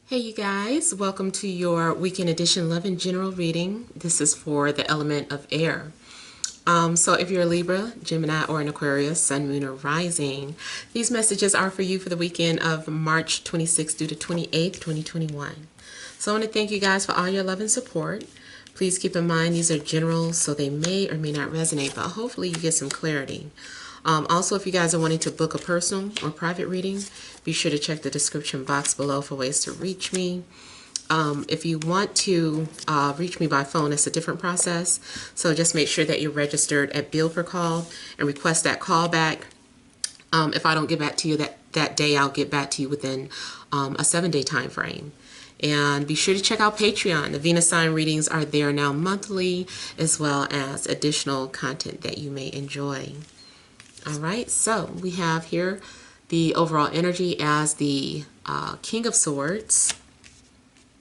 Hey you guys, welcome to your weekend edition love and general reading. This is for the element of air. So if you're a Libra, Gemini, or an Aquarius, Sun, Moon, or Rising, these messages are for you for the weekend of March 26th through the 28th, 2021. So I want to thank you guys for all your love and support. Please keep in mind these are general, so they may or may not resonate, but hopefully you get some clarity. Also, if you guys are wanting to book a personal or private reading, be sure to check the description box below for ways to reach me. If you want to reach me by phone, it's a different process. So just make sure that you're registered at Bill per Call and request that callback. If I don't get back to you that day, I'll get back to you within a 7-day time frame. And be sure to check out Patreon. The Venus sign readings are there now monthly, as well as additional content that you may enjoy. All right, so we have here the overall energy as the King of Swords.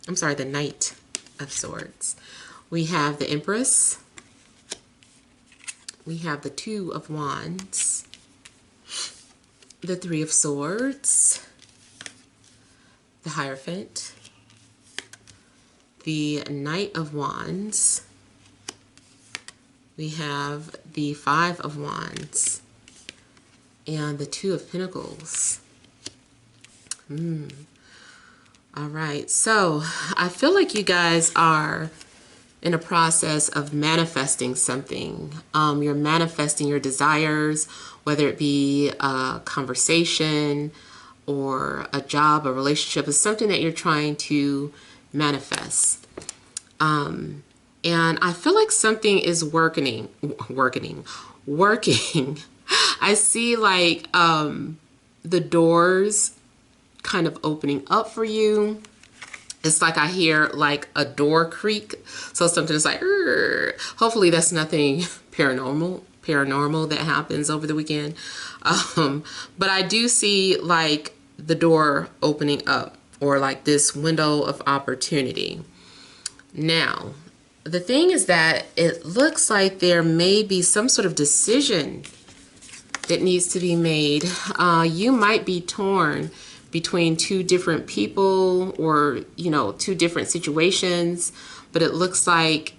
I'm sorry, the Knight of Swords. We have the Empress. We have the Two of Wands. The Three of Swords. The Hierophant. The Knight of Wands. We have the Five of Wands. And the Two of Pentacles. All right, so I feel like you guys are in a process of manifesting something. You're manifesting your desires, whether it be a conversation or a job, a relationship. It's something that you're trying to manifest. And I feel like something is working. I see like the doors kind of opening up for you. It's like I hear like a door creak. So something is like, hopefully that's nothing paranormal that happens over the weekend. But I do see like the door opening up, or like this window of opportunity. Now, the thing is that it looks like there may be some sort of decision that needs to be made. You might be torn between two different people, or two different situations, but it looks like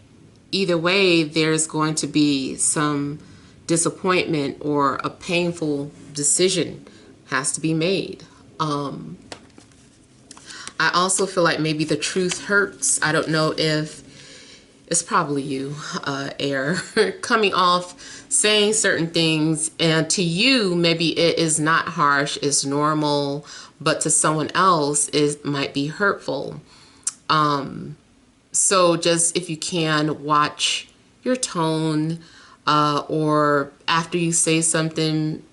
either way there's going to be some disappointment, or a painful decision has to be made. I also feel like maybe the truth hurts. I don't know if it's probably you, air, coming off saying certain things, and to you maybe it is not harsh, it's normal, but to someone else it might be hurtful. So just, if you can, watch your tone, or after you say something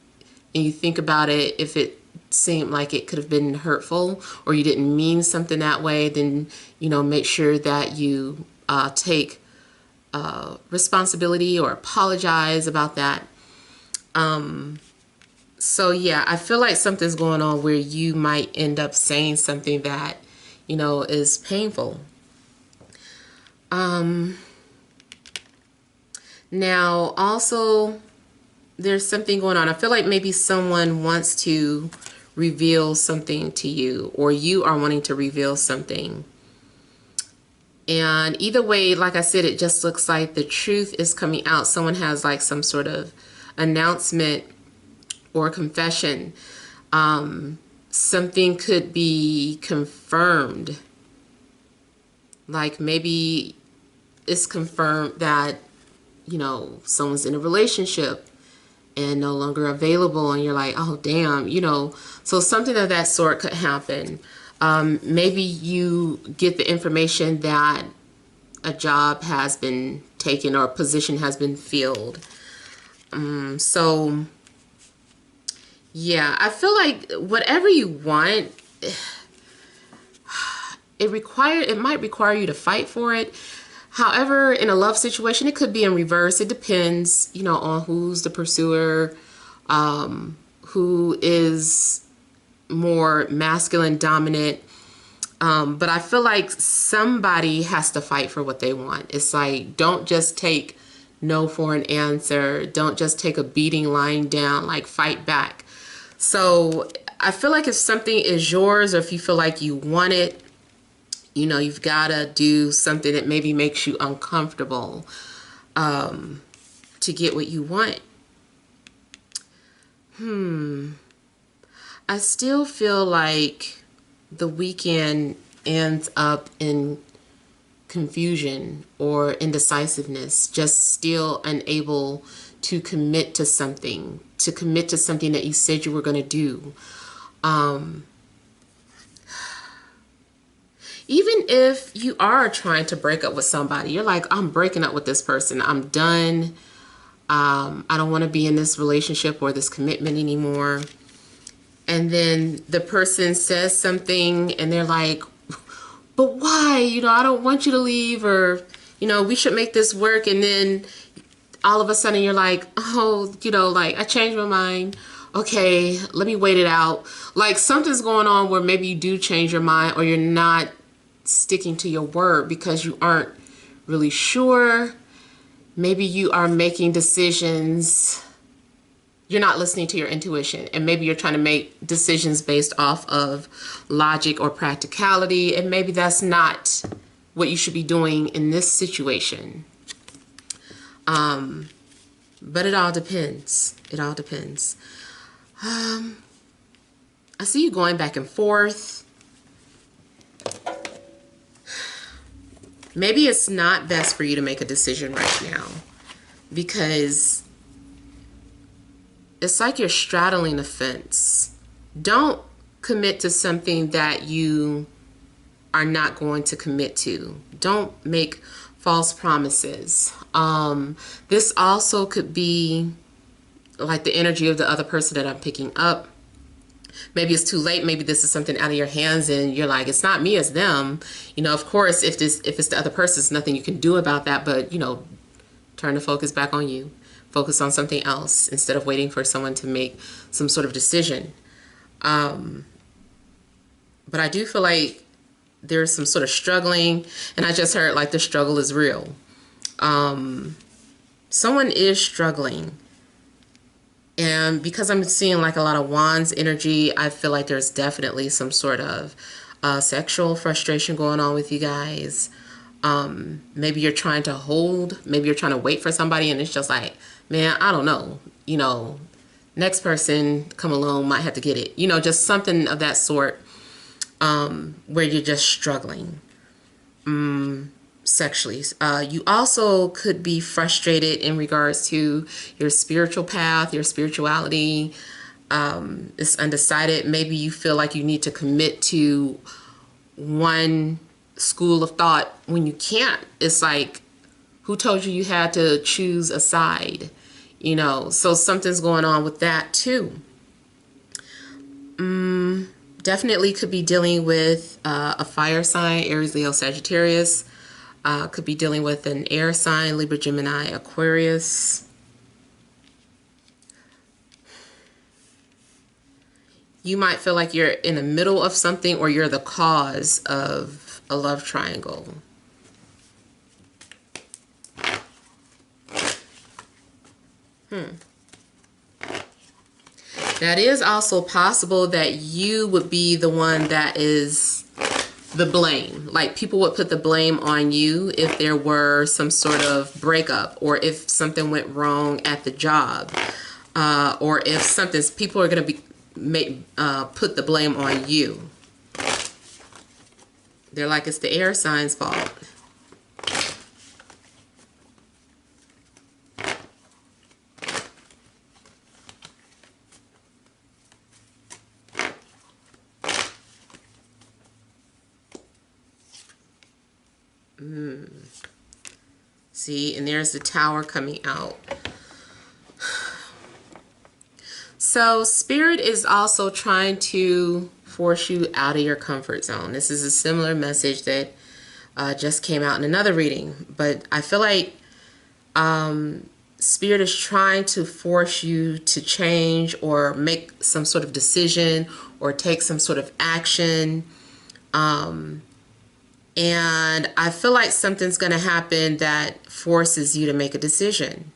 and you think about it, if it seemed like it could have been hurtful or you didn't mean something that way, then make sure that you take responsibility or apologize about that. So yeah, I feel like something's going on where you might end up saying something that is painful. Now also there's something going on. I feel like maybe someone wants to reveal something to you, or you are wanting to reveal something. And either way, like I said, it just looks like the truth is coming out. Someone has like some sort of announcement or confession. Something could be confirmed. Like maybe it's confirmed that, someone's in a relationship and no longer available, and you're like, oh damn, so something of that sort could happen. Maybe you get the information that a job has been taken or a position has been filled. So yeah, I feel like whatever you want, it might require you to fight for it. However, in a love situation, it could be in reverse. It depends, on who's the pursuer, who is more masculine dominant. But I feel like somebody has to fight for what they want. It's like, don't just take no for an answer. Don't just take a beating lying down, like fight back. So I feel like if something is yours, or if you feel like you want it, You know, you've got to do something that maybe makes you uncomfortable to get what you want. I still feel like the weekend ends up in confusion or indecisiveness, just still unable to commit to something, that you said you were going to do. Even if you are trying to break up with somebody, you're like, I'm breaking up with this person. I'm done. I don't want to be in this relationship or this commitment anymore. And then the person says something and they're like, but why? You know, I don't want you to leave, or, you know, we should make this work. And then all of a sudden you're like, oh, you know, like, I changed my mind. Okay, let me wait it out. Like, something's going on where maybe you do change your mind, or you're not sticking to your word because you aren't really sure. Maybe you are making decisions. You're not listening to your intuition, and maybe you're trying to make decisions based off of logic or practicality, and maybe that's not what you should be doing in this situation. But it all depends. It all depends. I see you going back and forth. Maybe it's not best for you to make a decision right now, because it's like you're straddling the fence. Don't commit to something that you are not going to commit to. Don't make false promises. This also could be like the energy of the other person that I'm picking up. Maybe it's too late. Maybe this is something out of your hands and you're like, it's not me, it's them. You know, of course, if it's the other person, there's nothing you can do about that. But, you know, turn the focus back on you. Focus on something else instead of waiting for someone to make some sort of decision. But I do feel like there's some sort of struggling, and I just heard like the struggle is real. Someone is struggling. And because I'm seeing like a lot of wands energy, I feel like there's definitely some sort of sexual frustration going on with you guys. Maybe you're trying to hold, maybe you're trying to wait for somebody, and it's just like, man, I don't know, you know, next person come along might have to get it, you know, just something of that sort, where you're just struggling sexually. You also could be frustrated in regards to your spiritual path, your spirituality. It's undecided. Maybe you feel like you need to commit to one school of thought when you can't. It's like, who told you you had to choose a side? You know, so something's going on with that too. Definitely could be dealing with a fire sign, Aries, Leo, Sagittarius. Could be dealing with an air sign, Libra, Gemini, Aquarius. You might feel like you're in the middle of something, or you're the cause of a love triangle. That is also possible that you would be the one that is the blame. Like, people would put the blame on you if there were some sort of breakup, or if something went wrong at the job, or if people are going to put the blame on you. They're like, it's the air sign's fault. See, and there's the Tower coming out. So Spirit is also trying to force you out of your comfort zone. This is a similar message that just came out in another reading. But I feel like Spirit is trying to force you to change, or make some sort of decision, or take some sort of action. And I feel like something's going to happen that forces you to make a decision.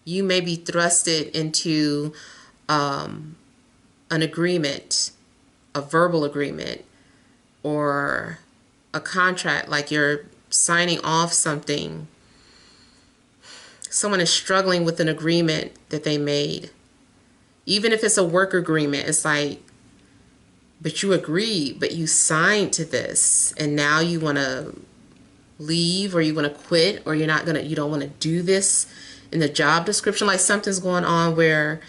You may be thrusted into an agreement, a verbal agreement, or a contract, like you're signing off something. Someone is struggling with an agreement that they made. Even if it's a work agreement, it's like, but you agreed, but you signed to this, and now you want to leave, or you want to quit, or you don't want to do this in the job description. Like something's going on where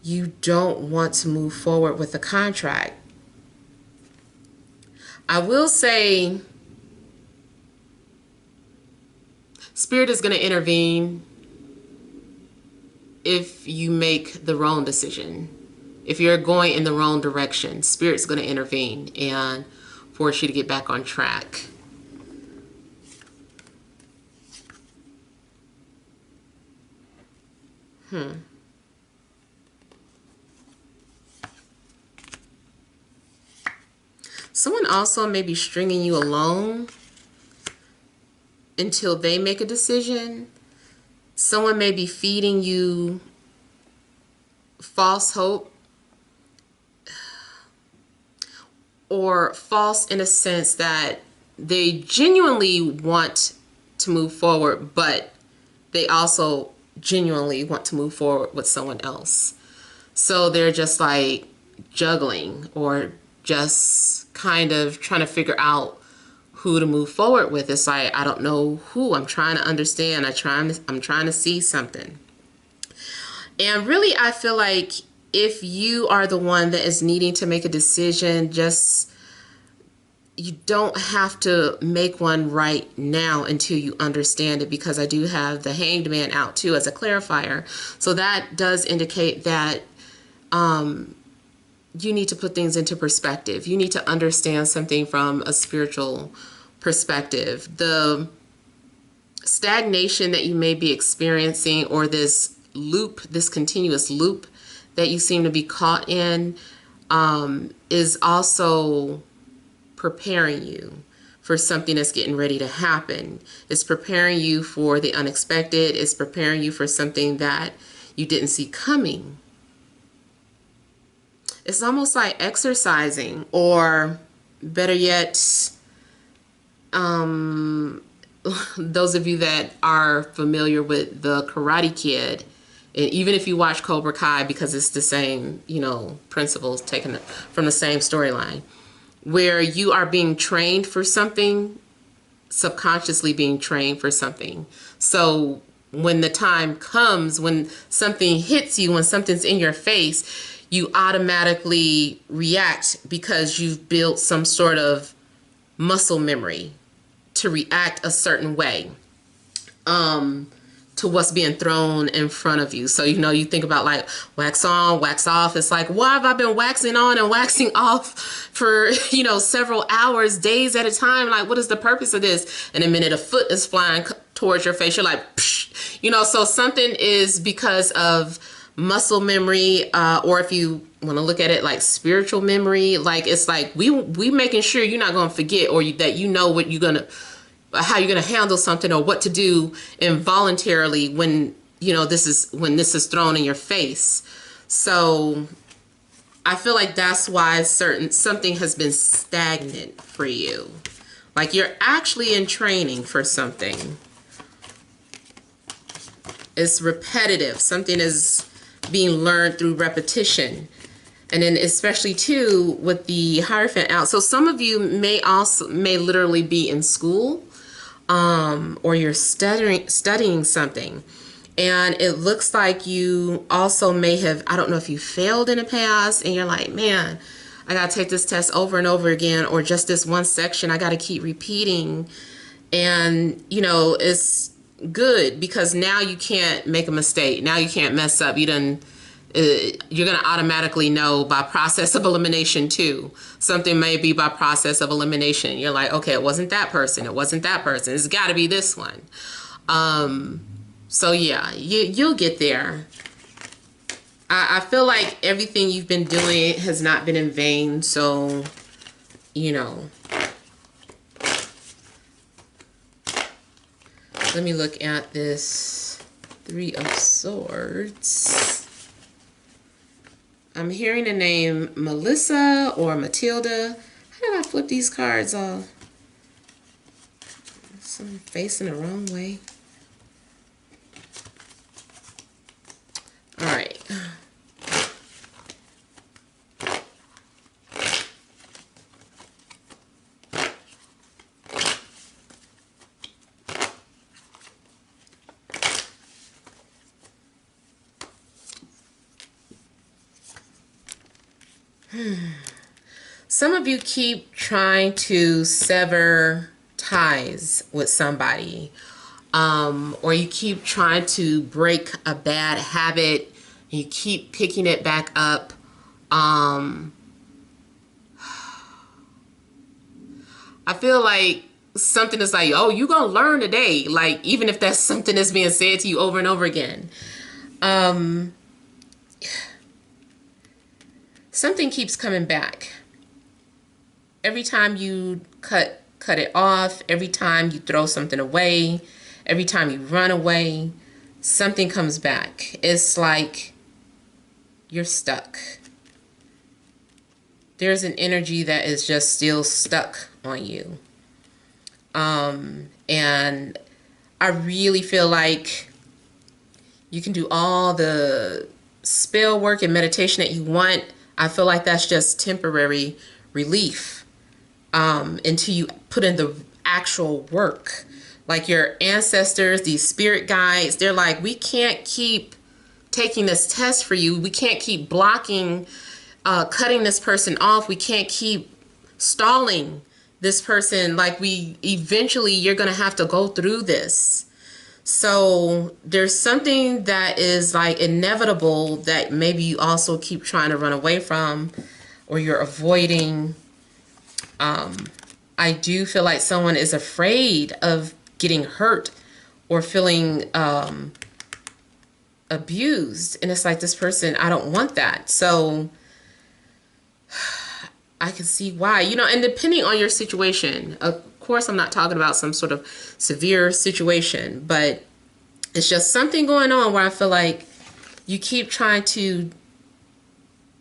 you don't want to move forward with the contract. I will say Spirit is going to intervene if you make the wrong decision. If you're going in the wrong direction, Spirit's going to intervene and force you to get back on track. Someone also may be stringing you along until they make a decision. Someone may be feeding you false hope, or false in a sense that they genuinely want to move forward, but they also genuinely want to move forward with someone else. So they're just like juggling, or just kind of trying to figure out who to move forward with. It's like, I don't know who. I'm trying to understand. I'm trying to see something. And really, I feel like if you are the one that is needing to make a decision, you don't have to make one right now until you understand it, because I do have the Hanged Man out too as a clarifier. So that does indicate that you need to put things into perspective. You need to understand something from a spiritual perspective. The stagnation that you may be experiencing, or this loop, this continuous loop that you seem to be caught in, is also preparing you for something that's getting ready to happen. It's preparing you for the unexpected. It's preparing you for something that you didn't see coming. It's almost like exercising, or better yet, those of you that are familiar with the Karate Kid, and even if you watch Cobra Kai, because it's the same, principles taken from the same storyline, where you are being trained for something, subconsciously being trained for something. So when the time comes, when something hits you, when something's in your face, you automatically react because you've built some sort of muscle memory to react a certain way to what's being thrown in front of you. So, you think about like wax on, wax off. It's like, why have I been waxing on and waxing off for, several hours, days at a time? Like, what is the purpose of this? And a minute a foot is flying towards your face. You're like, psh, so something is because of muscle memory, or if you want to look at it like spiritual memory, like it's like we making sure you're not going to forget, or that what you're going to, how you're going to handle something, or what to do involuntarily when this is thrown in your face. So I feel like that's why something has been stagnant for you, like you're actually in training for something. It's repetitive. Something is being learned through repetition. And then especially too with the Hierophant out. So some of you may literally be in school, or you're studying something. And it looks like you also may have, I don't know if you failed in the past and you're like, man, I got to take this test over and over again, or just this one section I got to keep repeating. And, it's good because now you can't make a mistake. Now you can't mess up. You're going to automatically know by process of elimination too. Something may be by process of elimination. You're like, okay, it wasn't that person. It wasn't that person. It's got to be this one. So yeah, you'll get there. I feel like everything you've been doing has not been in vain. So, let me look at this Three of Swords. I'm hearing the name Melissa or Matilda. How did I flip these cards off? Someone facing the wrong way. All right. Some of you keep trying to sever ties with somebody, or you keep trying to break a bad habit. You keep picking it back up. I feel like something is like, oh, you're going to learn today. Like, even if that's something that's being said to you over and over again. Something keeps coming back. Every time you cut it off, every time you throw something away, every time you run away, something comes back. It's like you're stuck. There's an energy that is just still stuck on you. And I really feel like you can do all the spell work and meditation that you want. I feel like that's just temporary relief. Until you put in the actual work. Like your ancestors, these spirit guides, they're like, we can't keep taking this test for you. We can't keep blocking, cutting this person off. We can't keep stalling this person. Like, eventually you're going to have to go through this. So there's something that is like inevitable that maybe you also keep trying to run away from, or you're avoiding. I do feel like someone is afraid of getting hurt or feeling abused. And it's like, this person, I don't want that. So I can see why, and depending on your situation, of course, I'm not talking about some sort of severe situation, but it's just something going on where I feel like you keep trying to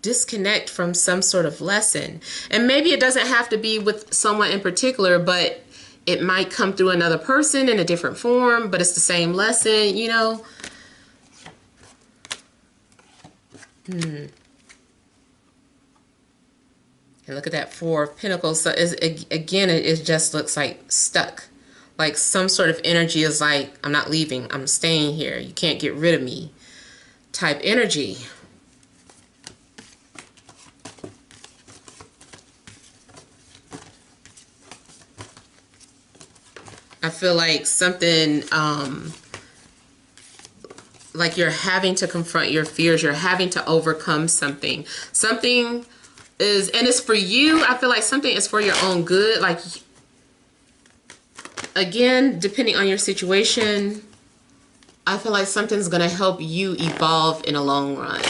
disconnect from some sort of lesson. And maybe it doesn't have to be with someone in particular, but it might come through another person in a different form, but it's the same lesson, And look at that Four of Pentacles. So again, it just looks like stuck. Like some sort of energy is like, I'm not leaving. I'm staying here. You can't get rid of me type energy. I feel like something, like you're having to confront your fears. You're having to overcome something. Something is, and it's for you. I feel like something is for your own good. Like, again, depending on your situation, I feel like something's going to help you evolve in a long run.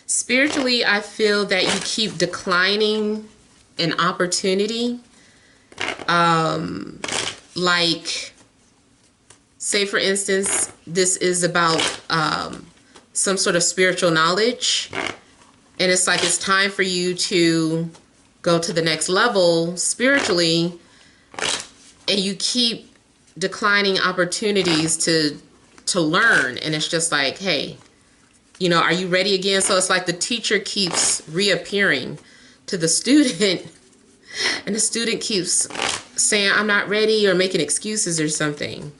Spiritually, I feel that you keep declining an opportunity. Like, say for instance, this is about some sort of spiritual knowledge. And it's like it's time for you to go to the next level spiritually. And you keep declining opportunities to learn. And it's just like, hey, are you ready again? So it's like the teacher keeps reappearing to the student, and the student keeps saying, I'm not ready, or making excuses or something.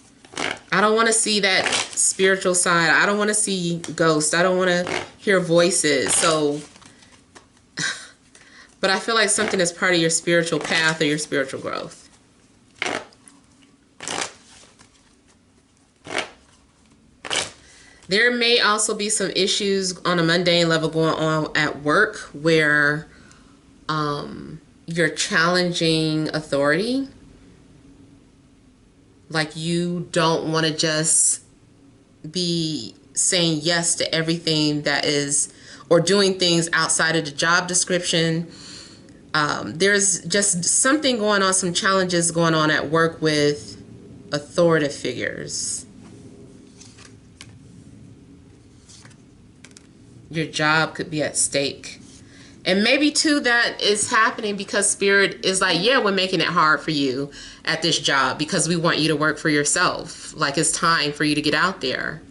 I don't want to see that spiritual side. I don't want to see ghosts. I don't want to hear voices. So, but I feel like something is part of your spiritual path or your spiritual growth. There may also be some issues on a mundane level going on at work where you're challenging authority. Like, you don't want to just be saying yes to everything that is, or doing things outside of the job description. There's just something going on, some challenges going on at work with authoritative figures. Your job could be at stake. And maybe too that is happening because Spirit is like, yeah, we're making it hard for you at this job because we want you to work for yourself. Like it's time for you to get out there.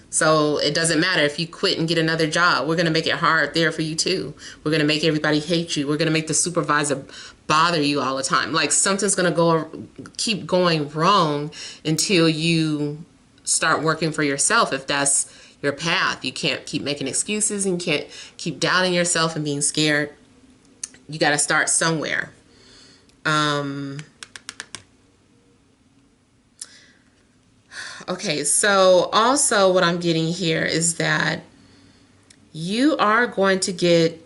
So it doesn't matter if you quit and get another job. We're going to make it hard there for you too. We're going to make everybody hate you. We're going to make the supervisor bother you all the time. Like something's going to keep going wrong until you start working for yourself. If that's your path, you can't keep making excuses and you can't keep doubting yourself and being scared. You got to start somewhere. Okay, so also what I'm getting here is that you are going to get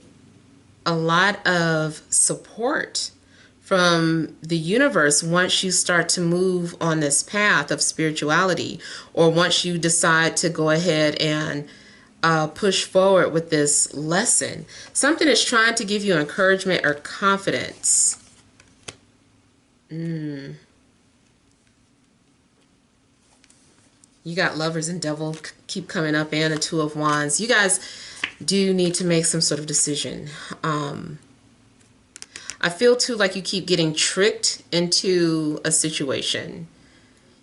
a lot of support from the universe once you start to move on this path of spirituality, or once you decide to go ahead and push forward with this lesson. Something is trying to give you encouragement or confidence. You got Lovers and Devil keep coming up, and a Two of Wands. You guys do need to make some sort of decision. I feel too like you keep getting tricked into a situation.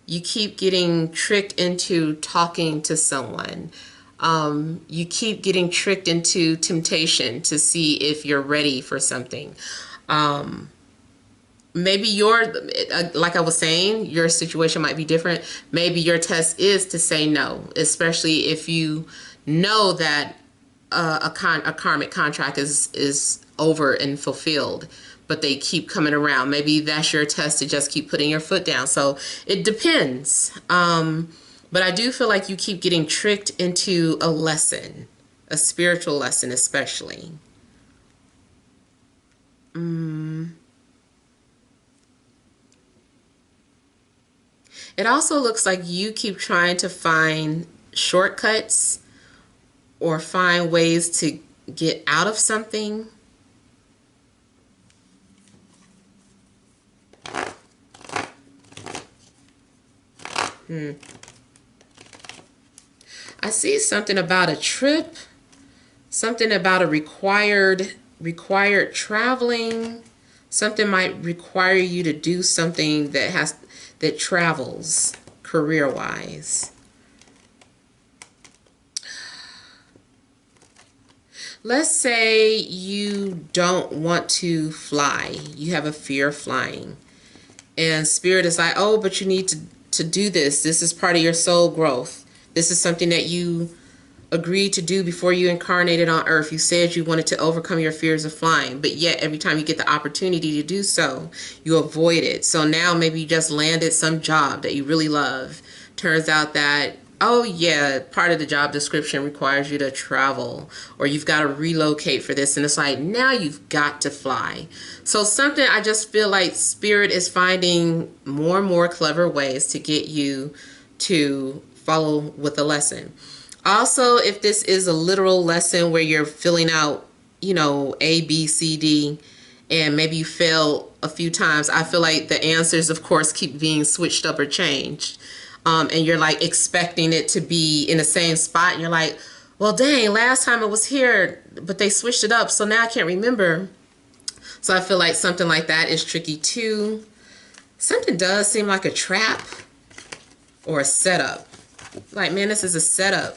You keep getting tricked into talking to someone. You keep getting tricked into temptation to see if you're ready for something. Maybe like I was saying, your situation might be different. Maybe your test is to say no, especially if you know that a karmic contract is over and fulfilled, but they keep coming around. Maybe that's your test to just keep putting your foot down. So it depends. But I do feel like you keep getting tricked into a lesson, a spiritual lesson especially. It also looks like you keep trying to find shortcuts or find ways to get out of something. I see something about a trip, something about a required traveling. Something might require you to do something that travels career-wise. Let's say you don't want to fly. You have a fear of flying. And Spirit is like, oh, but you need to do this. This is part of your soul growth. This is something that you agreed to do before you incarnated on earth. You said you wanted to overcome your fears of flying, but yet every time you get the opportunity to do so, you avoid it. So now maybe you just landed some job that you really love. Turns out that, oh yeah, part of the job description requires you to travel, or you've got to relocate for this, and it's like now you've got to fly. So something, I just feel like Spirit is finding more and more clever ways to get you to follow with the lesson. Also, if this is a literal lesson where you're filling out, you know, A, B, C, D, and maybe you fail a few times, I feel like the answers, of course, keep being switched up or changed. And you're like expecting it to be in the same spot. And you're like, well, dang, last time it was here, but they switched it up. So now I can't remember. So I feel like something like that is tricky too. Something does seem like a trap or a setup. Like, man, this is a setup.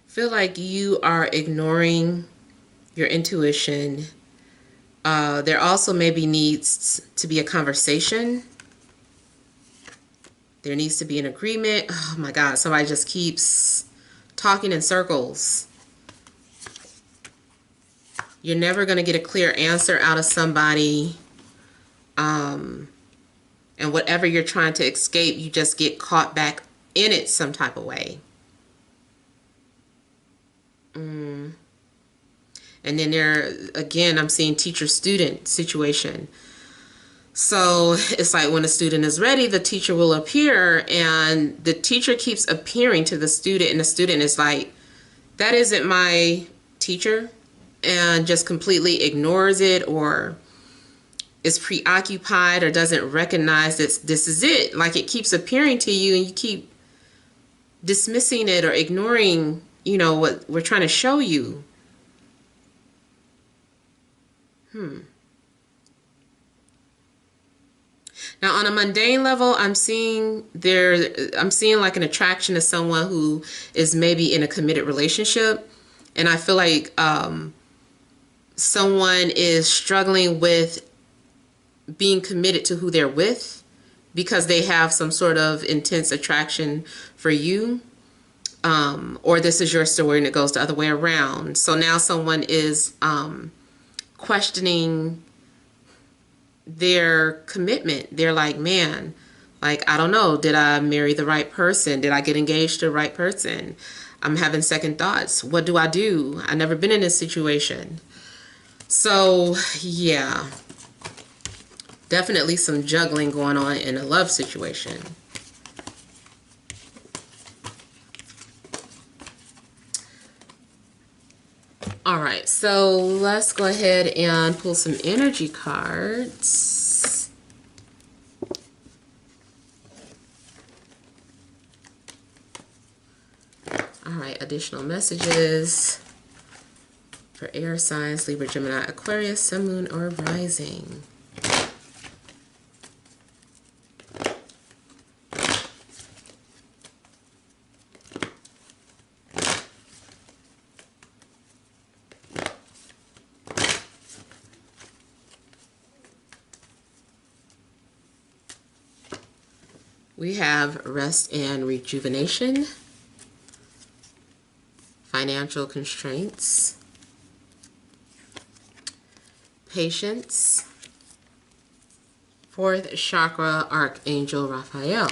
Feel like you are ignoring your intuition. There also maybe needs to be a conversation. There needs to be an agreement. Oh my God, somebody just keeps talking in circles. You're never going to get a clear answer out of somebody. And whatever you're trying to escape, you just get caught back in it some type of way. And then there, again, I'm seeing teacher-student situation. So it's like when a student is ready, the teacher will appear, and the teacher keeps appearing to the student, and the student is like, that isn't my teacher, and just completely ignores it, or is preoccupied, or doesn't recognize that this is it. Like, it keeps appearing to you, and you keep dismissing it or ignoring, you know, what we're trying to show you. Now, on a mundane level, I'm seeing like an attraction to someone who is maybe in a committed relationship, and I feel like someone is struggling with being committed to who they're with because they have some sort of intense attraction for you, or this is your story and it goes the other way around. So now someone is questioning their commitment. They're like, man, like, I don't know, did I marry the right person? Did I get engaged to the right person? I'm having second thoughts. What do I do? I've never been in this situation. So yeah, definitely some juggling going on in a love situation. All right, so let's go ahead and pull some energy cards. All right, additional messages for air signs, Libra, Gemini, Aquarius, Sun, Moon, or Rising. We have rest and rejuvenation, financial constraints, patience, fourth chakra, Archangel Raphael.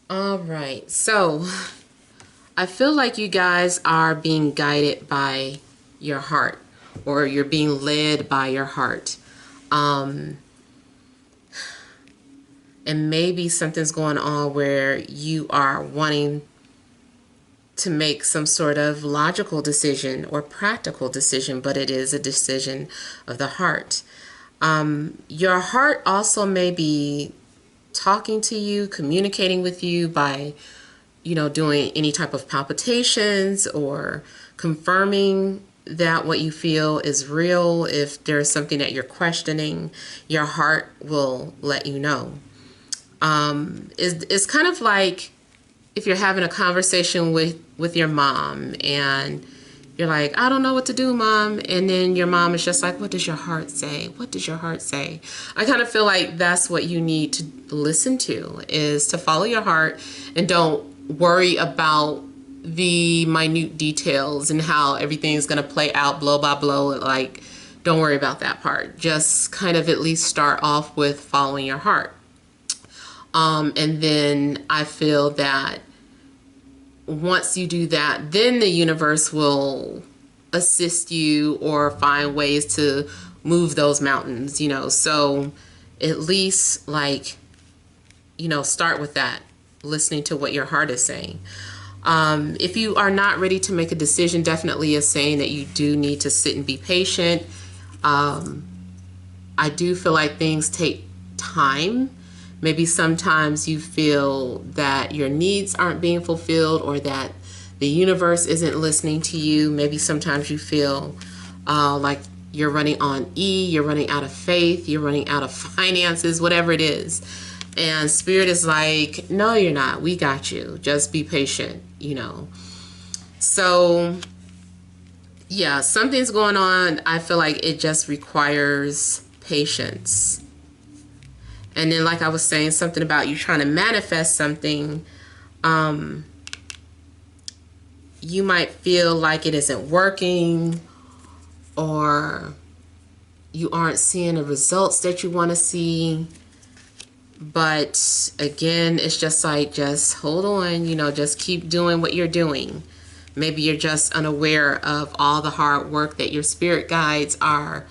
All right, so I feel like you guys are being guided by your heart, or you're being led by your heart. And maybe something's going on where you are wanting to make some sort of logical decision or practical decision, but it is a decision of the heart. Your heart also may be talking to you, communicating with you by, you know, doing any type of palpitations or confirming that what you feel is real. If there's something that you're questioning, your heart will let you know. It's kind of like if you're having a conversation with your mom and you're like, I don't know what to do, Mom. And then your mom is just like, what does your heart say? What does your heart say? I kind of feel like that's what you need to listen to, is to follow your heart and don't worry about the minute details and how everything's going to play out blow by blow. Like, don't worry about that part. Just kind of at least start off with following your heart. And then I feel that once you do that, then the universe will assist you or find ways to move those mountains, you know. So at least, like, you know, start with that, listening to what your heart is saying. If you are not ready to make a decision, definitely is saying that you do need to sit and be patient. I do feel like things take time. Maybe sometimes you feel that your needs aren't being fulfilled, or that the universe isn't listening to you. Maybe sometimes you feel like you're running on E, you're running out of faith, you're running out of finances, whatever it is. And Spirit is like, no, you're not. We got you. Just be patient, you know. So, yeah, something's going on. I feel like it just requires patience. And then, like I was saying, something about you trying to manifest something, you might feel like it isn't working, or you aren't seeing the results that you want to see. But again, it's just like, just hold on, you know, just keep doing what you're doing. Maybe you're just unaware of all the hard work that your spirit guides are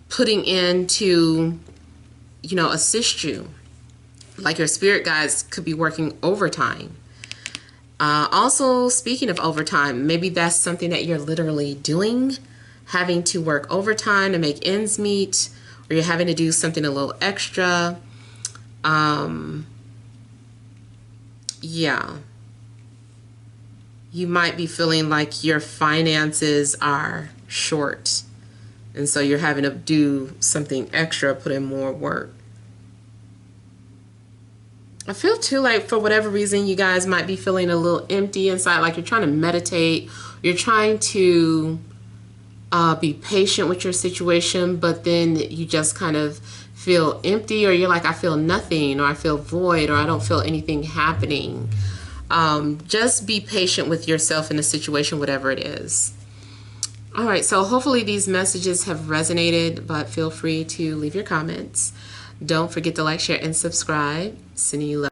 putting in to, you know, assist you. Like your spirit guides could be working overtime. Also, speaking of overtime, maybe that's something that you're literally doing, having to work overtime to make ends meet, or you're having to do something a little extra. Yeah. You might be feeling like your finances are short, and so you're having to do something extra, put in more work. I feel too like for whatever reason you guys might be feeling a little empty inside, like you're trying to meditate, you're trying to be patient with your situation, but then you just kind of feel empty, or you're like, I feel nothing, or I feel void, or I don't feel anything happening. Just be patient with yourself in the situation, whatever it is. All right, so hopefully these messages have resonated, but feel free to leave your comments. Don't forget to like, share, and subscribe. Sending you love.